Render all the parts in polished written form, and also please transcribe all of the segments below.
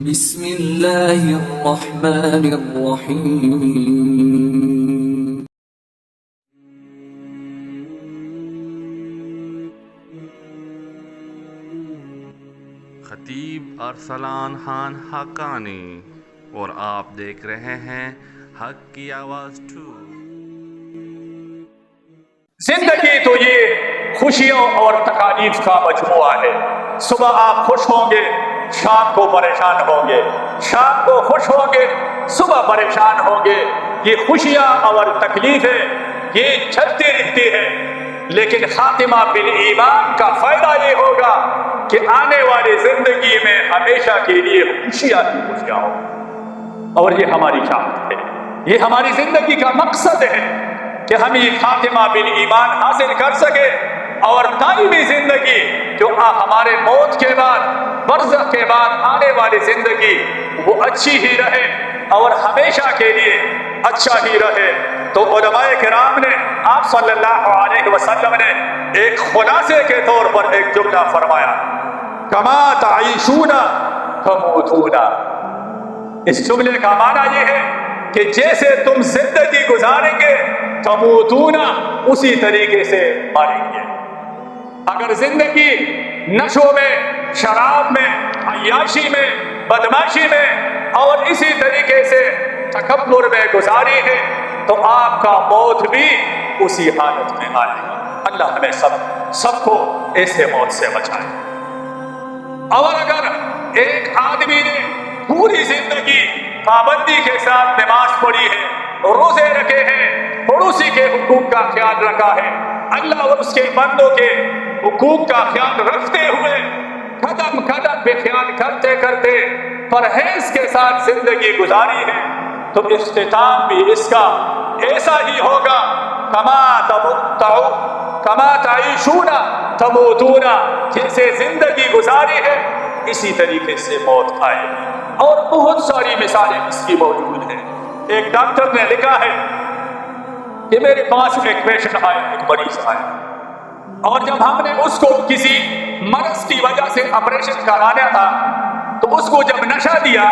بسم اللہ الرحمن الرحیم۔ خطیب ارسلان خان حقانی اور آپ دیکھ رہے ہیں حق کی آواز 2۔ زندگی تو یہ خوشیوں اور تکالیف کا مجموعہ ہے۔ صبح آپ خوش ہوں گے، شام کو پریشان ہوں گے، شام کو خوش ہوں گے، صبح پریشان ہوں گے۔ یہ خوشیاں اور تکلیفیں یہ چلتی رہتی ہیں، لیکن خاتمہ بالایمان کا فائدہ یہ ہوگا کہ آنے والی زندگی میں ہمیشہ کے لیے خوشیاں ہی خوشیاں ہوں۔ اور یہ ہماری چاہت ہے، یہ ہماری زندگی کا مقصد ہے کہ ہم یہ خاتمہ بالایمان حاصل کر سکے اور دائمی زندگی جو ہمارے موت کے بعد، برزخ کے بعد آنے والی زندگی وہ اچھی ہی رہے اور ہمیشہ کے لیے اچھا ہی رہے۔ تو علماء کرام نے، آپ صلی اللہ علیہ وسلم نے ایک خلاصے کے طور پر ایک جملہ فرمایا، کما تعیشون تموتون۔ اس جملے کا معنی یہ ہے کہ جیسے تم زندگی گزاریں گے تموتون، اسی طریقے سے مریں گے۔ اگر زندگی نشوں میں، شراب میں، عیاشی میں، بدماشی میں اور اسی طریقے سے تکبر میں گزاری ہے تو آپ کا موت بھی اسی حالت میں آئے گا۔ اللہ ہمیں سب کو ایسے موت سے بچائے۔ اور اگر ایک آدمی نے پوری زندگی پابندی کے ساتھ نماز پڑھی ہے، روزے رکھے ہیں، پڑوسی کے حقوق کا خیال رکھا ہے، اللہ اور اس کے بندوں کے حقوق کا خیال رکھتے ہوئے قدم قدم پہ خیال کرتے کرتے پرہیز کے ساتھ زندگی گزاری ہے، تو اختتام بھی اس کا ایسا ہی ہوگا، کما تعیشون تموتون، جیسے زندگی گزاری ہے اسی طریقے سے موت آئے گی۔ اور بہت ساری مثالیں اس کی موجود ہیں۔ ایک ڈاکٹر نے لکھا ہے کہ میرے پاس ایک پیشنٹ آئے، ایک مریض آئے، اور جب ہم نے اس کو کسی مرض کی وجہ سے آپریشن کرانا تھا تو اس کو جب نشہ دیا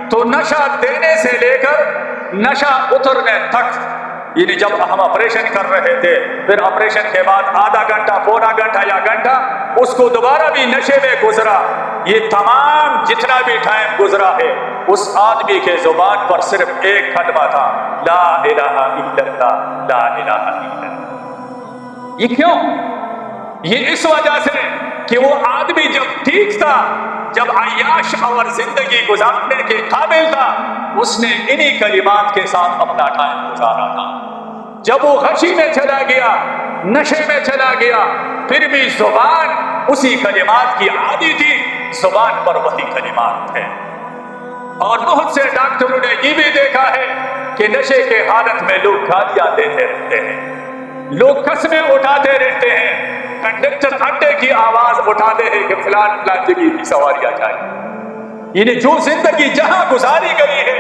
تو نشہ دینے سے لے کر نشہ اترنے تک، یعنی جب ہم آپریشن کر رہے تھے، پھر آپریشن کے بعد آدھا گھنٹہ، پونا گھنٹہ یا گھنٹہ اس کو دوبارہ بھی نشے میں گزرا، یہ تمام جتنا بھی ٹائم گزرا ہے اس آدمی کے زبان پر صرف ایک کلمہ تھا، لا الہ الا اللہ، لا الہ الا اللہ۔ یہ کیوں؟ یہ اس وجہ سے کہ وہ آدمی جب ٹھیک تھا، جب عیاش اور زندگی گزارنے کے قابل تھا، اس نے انہی کلمات کے ساتھ اپنا ٹائم گزارا تھا۔ جب وہ غشی میں چلا گیا، نشے میں چلا گیا، پھر بھی زبان اسی کلمات کی عادی تھی، زبان پر وہی کلمات تھے۔ اور بہت سے ڈاکٹروں نے یہ بھی دیکھا ہے کہ نشے کے حالت میں لوگ گالیاں دیتے رہتے ہیں، لوگ قسمیں اٹھاتے رہتے ہیں، کنڈکٹر اڈے کی آواز اٹھاتے ہیں کہ فلان فلان جگہ کی سواریاں جائیں۔ یعنی جو زندگی جہاں گزاری گئی ہے،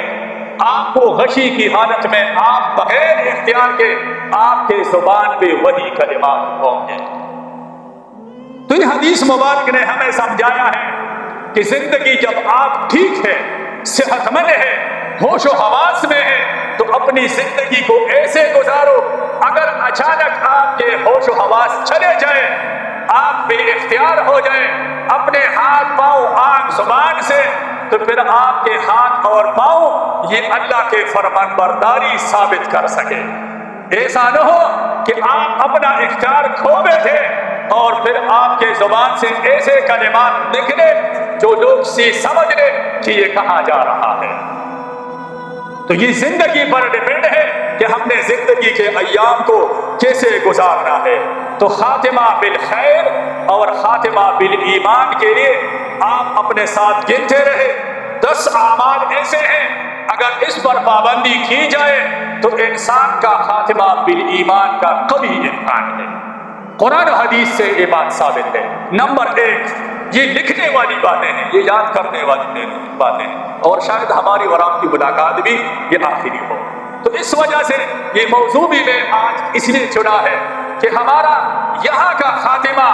آپ کو غشی کی حالت میں آپ بغیر اختیار کے آپ کے زبان پہ وہی کلمات ہوں گے۔ تو یہ حدیث مبارک نے ہمیں سمجھایا ہے کہ زندگی جب آپ ٹھیک ہے، صحت مند ہے، ہوش و حواس میں ہے، تو اپنی زندگی کو ایسے گزارو، اگر اچانک آپ کے ہوش و حواس چلے جائیں، آپ بے اختیار ہو جائیں اپنے ہاتھ پاؤں آنکھ زبان سے، تو پھر آپ کے ہاتھ اور پاؤں یہ اللہ کے فرمان برداری ثابت کر سکے۔ ایسا نہ ہو کہ آپ اپنا اختیار کھو بیٹھے اور پھر آپ کے زبان سے ایسے کلمات نکلے جو لوگ سمجھ لے کہ یہ کہاں جا رہا ہے۔ تو یہ زندگی پر ڈیپینڈ ہے کہ ہم نے زندگی کے ایام کو کیسے گزارنا ہے۔ تو خاتمہ بالخیر اور خاتمہ بالایمان کے لیے آپ اپنے ساتھ گنتے رہے۔ 10 اعمال ایسے ہیں اگر اس پر پابندی کی جائے تو انسان کا خاتمہ بالایمان کا قوی امکان ہے۔ قرآن و حدیث سے یہ بات ثابت ہے۔ نمبر 1، یہ لکھنے والی باتیں ہیں، یہ یاد کرنے والی باتیں ہیں، اور شاید ہماری اور آپ کی ملاقات بھی یہ آخری ہو۔ تو اس وجہ سے یہ موضوع بھی میں آج اس لیے چنا ہے کہ ہمارا یہاں کا خاتمہ،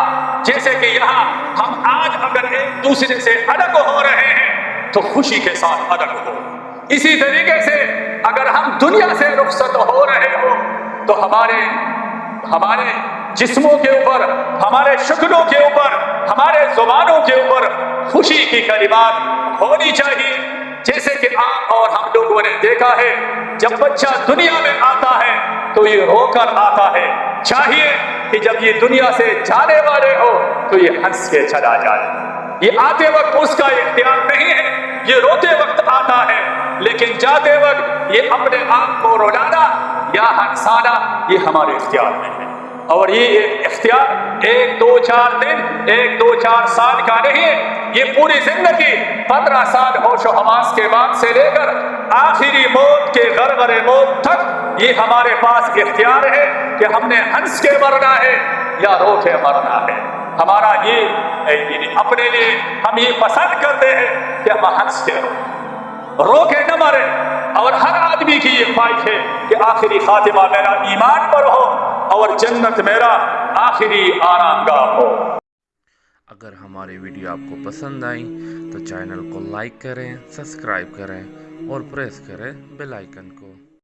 جیسے کہ یہاں ہم آج اگر ایک دوسرے سے الگ ہو رہے ہیں تو خوشی کے ساتھ ادا ہو۔ اسی طریقے سے اگر ہم دنیا سے رخصت ہو رہے ہو تو ہمارے جسموں کے اوپر، ہمارے شکلوں کے اوپر، ہمارے زبانوں کے اوپر خوشی کی کلمات ہونی چاہیے۔ جیسے کہ عام اور ہم لوگوں نے دیکھا ہے جب بچہ دنیا میں آتا ہے تو یہ رو کر آتا ہے، چاہیے کہ جب یہ دنیا سے جانے والے ہو تو یہ ہنس کے چلا جائے۔ یہ آتے وقت اس کا اختیار نہیں ہے، یہ روتے وقت آتا ہے، لیکن جاتے وقت یہ اپنے آپ کو رلانا یا ہنسانا یہ ہمارے اختیار میں ہے۔ اور یہ ایک اختیار 1 2 4 دن 1 2 4 سال کا نہیں ہے، یہ پوری زندگی 15 سال ہوش و حواس کے بعد سے لے کر آخری موت کے غرغرے موت تک یہ ہمارے پاس اختیار ہے کہ ہم نے ہنس کے مرنا ہے یا رو کے مرنا ہے۔ ہمارا یہ اپنے لیے ہم یہ پسند کرتے ہیں کہ ہم ہنس کے رو کے نہ مرے، اور ہر آدمی کی یہ خواہش ہے کہ آخری خاتمہ میرا ایمان پر ہو اور جنت میرا آخری آرام گاہ ہو۔ اگر ہماری ویڈیو آپ کو پسند آئی تو چینل کو لائک کریں، سبسکرائب کریں اور پریس کریں بیل آئیکن کو۔